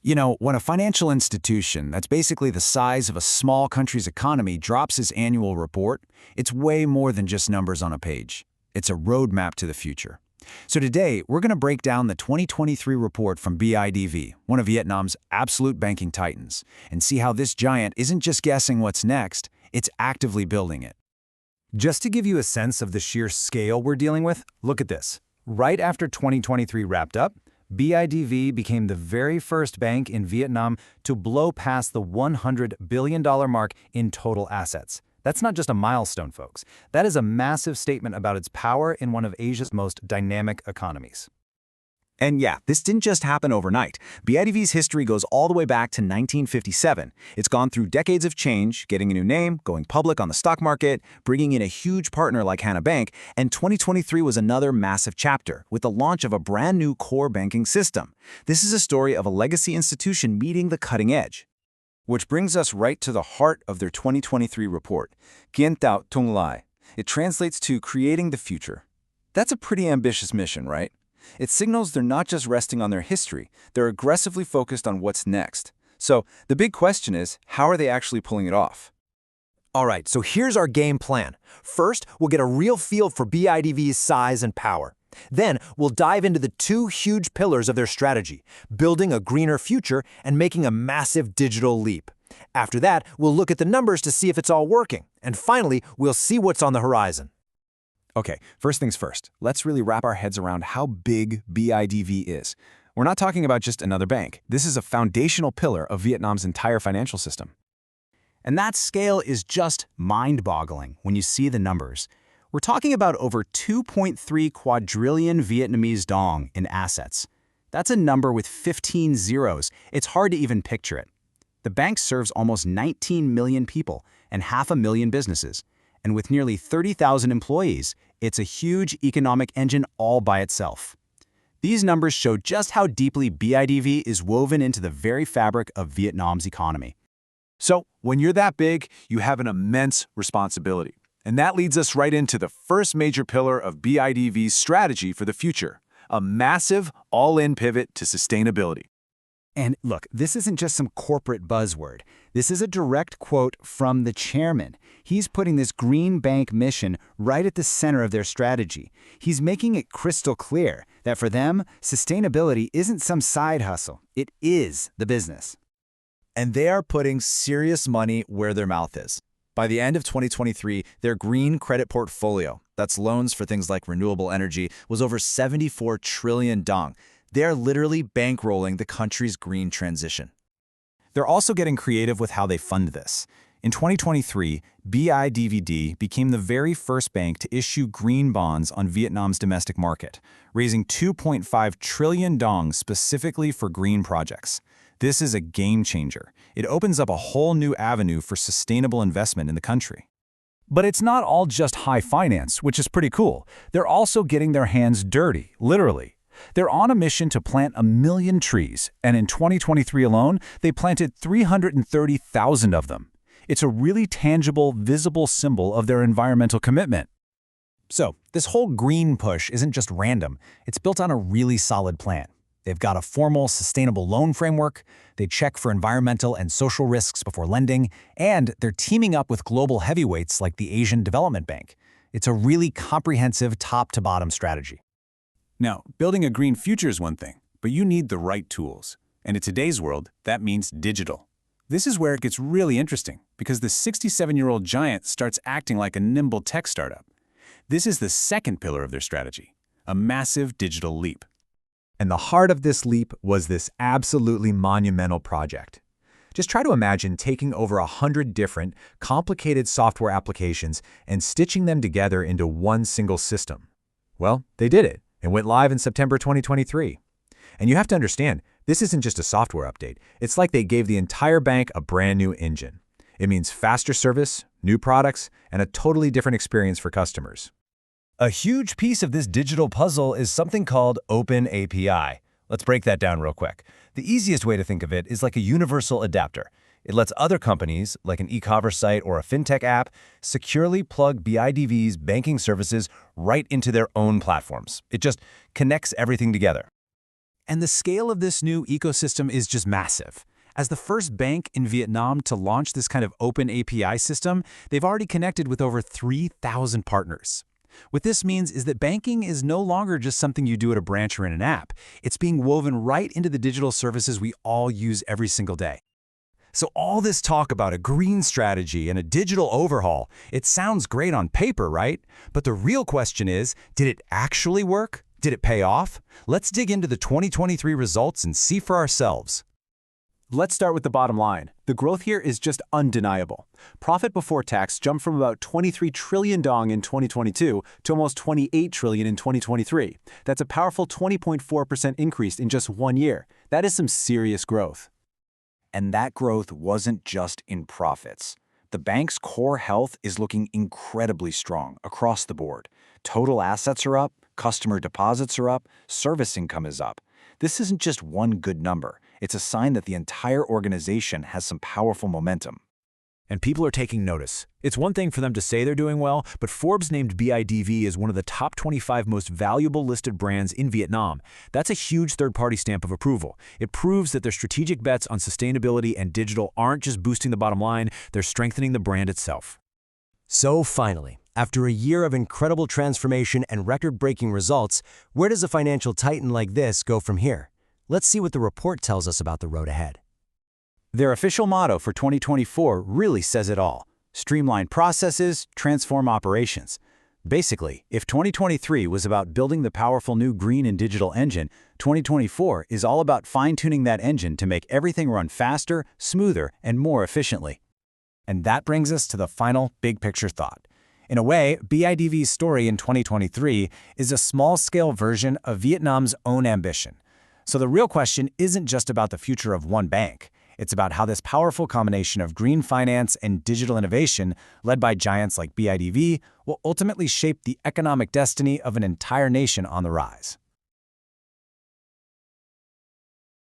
You know, when a financial institution that's basically the size of a small country's economy drops its annual report, it's way more than just numbers on a page. It's a roadmap to the future. So today, we're going to break down the 2023 report from BIDV, one of Vietnam's absolute banking titans, and see how this giant isn't just guessing what's next, it's actively building it. Just to give you a sense of the sheer scale we're dealing with, look at this. Right after 2023 wrapped up, BIDV became the very first bank in Vietnam to blow past the $100 billion mark in total assets. That's not just a milestone, folks. That is a massive statement about its power in one of Asia's most dynamic economies. And yeah, this didn't just happen overnight. BIDV's history goes all the way back to 1957. It's gone through decades of change, getting a new name, going public on the stock market, bringing in a huge partner like Hana Bank, and 2023 was another massive chapter, with the launch of a brand new core banking system. This is a story of a legacy institution meeting the cutting edge. Which brings us right to the heart of their 2023 report, Kiến tạo tương lai. It translates to creating the future. That's a pretty ambitious mission, right? It signals they're not just resting on their history, they're aggressively focused on what's next. So the big question is, how are they actually pulling it off? All right, so here's our game plan. First, we'll get a real feel for BIDV's size and power. Then, we'll dive into the two huge pillars of their strategy, building a greener future and making a massive digital leap. After that, we'll look at the numbers to see if it's all working. And finally, we'll see what's on the horizon. Okay, first things first, let's really wrap our heads around how big BIDV is. We're not talking about just another bank. This is a foundational pillar of Vietnam's entire financial system. And that scale is just mind-boggling when you see the numbers. We're talking about over 2.3 quadrillion Vietnamese dong in assets. That's a number with 15 zeros. It's hard to even picture it. The bank serves almost 19 million people and 500,000 businesses. And with nearly 30,000 employees, it's a huge economic engine all by itself. These numbers show just how deeply BIDV is woven into the very fabric of Vietnam's economy. So, when you're that big, you have an immense responsibility. And that leads us right into the first major pillar of BIDV's strategy for the future, a massive, all-in pivot to sustainability. And look, this isn't just some corporate buzzword. This is a direct quote from the chairman. He's putting this green bank mission right at the center of their strategy. He's making it crystal clear that for them, sustainability isn't some side hustle. It is the business. And they are putting serious money where their mouth is. By the end of 2023, their green credit portfolio, that's loans for things like renewable energy, was over 74 trillion dong. They are literally bankrolling the country's green transition. They're also getting creative with how they fund this. In 2023, BIDVD became the very first bank to issue green bonds on Vietnam's domestic market, raising 2.5 trillion dong specifically for green projects. This is a game changer. It opens up a whole new avenue for sustainable investment in the country. But it's not all just high finance, which is pretty cool. They're also getting their hands dirty, literally. They're on a mission to plant 1 million trees, and in 2023 alone, they planted 330,000 of them. It's a really tangible, visible symbol of their environmental commitment. So, this whole green push isn't just random. It's built on a really solid plan. They've got a formal, sustainable loan framework, they check for environmental and social risks before lending, and they're teaming up with global heavyweights like the Asian Development Bank. It's a really comprehensive top-to-bottom strategy. Now, building a green future is one thing, but you need the right tools. And in today's world, that means digital. This is where it gets really interesting, because the 67-year-old giant starts acting like a nimble tech startup. This is the second pillar of their strategy, a massive digital leap. And the heart of this leap was this absolutely monumental project. Just try to imagine taking over 100 different, complicated software applications and stitching them together into one single system. Well, they did it. It went live in September 2023. And you have to understand, this isn't just a software update. It's like they gave the entire bank a brand new engine. It means faster service, new products, and a totally different experience for customers. A huge piece of this digital puzzle is something called Open API. Let's break that down real quick. The easiest way to think of it is like a universal adapter. It lets other companies, like an e-commerce site or a fintech app, securely plug BIDV's banking services right into their own platforms. It just connects everything together. And the scale of this new ecosystem is just massive. As the first bank in Vietnam to launch this kind of open API system, they've already connected with over 3,000 partners. What this means is that banking is no longer just something you do at a branch or in an app. It's being woven right into the digital services we all use every single day. So all this talk about a green strategy and a digital overhaul, it sounds great on paper, right? But the real question is, did it actually work? Did it pay off? Let's dig into the 2023 results and see for ourselves. Let's start with the bottom line. The growth here is just undeniable. Profit before tax jumped from about 23 trillion dong in 2022 to almost 28 trillion in 2023. That's a powerful 20.4% increase in just 1 year. That is some serious growth. And that growth wasn't just in profits. The bank's core health is looking incredibly strong across the board. Total assets are up, customer deposits are up, service income is up. This isn't just one good number. It's a sign that the entire organization has some powerful momentum. And people are taking notice. It's one thing for them to say they're doing well, but Forbes named BIDV as one of the top 25 most valuable listed brands in Vietnam. That's a huge third-party stamp of approval. It proves that their strategic bets on sustainability and digital aren't just boosting the bottom line, they're strengthening the brand itself. So finally, after a year of incredible transformation and record-breaking results, where does a financial titan like this go from here? Let's see what the report tells us about the road ahead. Their official motto for 2024 really says it all. Streamline processes, transform operations. Basically, if 2023 was about building the powerful new green and digital engine, 2024 is all about fine-tuning that engine to make everything run faster, smoother, and more efficiently. And that brings us to the final big-picture thought. In a way, BIDV's story in 2023 is a small-scale version of Vietnam's own ambition. So the real question isn't just about the future of one bank. It's about how this powerful combination of green finance and digital innovation, led by giants like BIDV, will ultimately shape the economic destiny of an entire nation on the rise.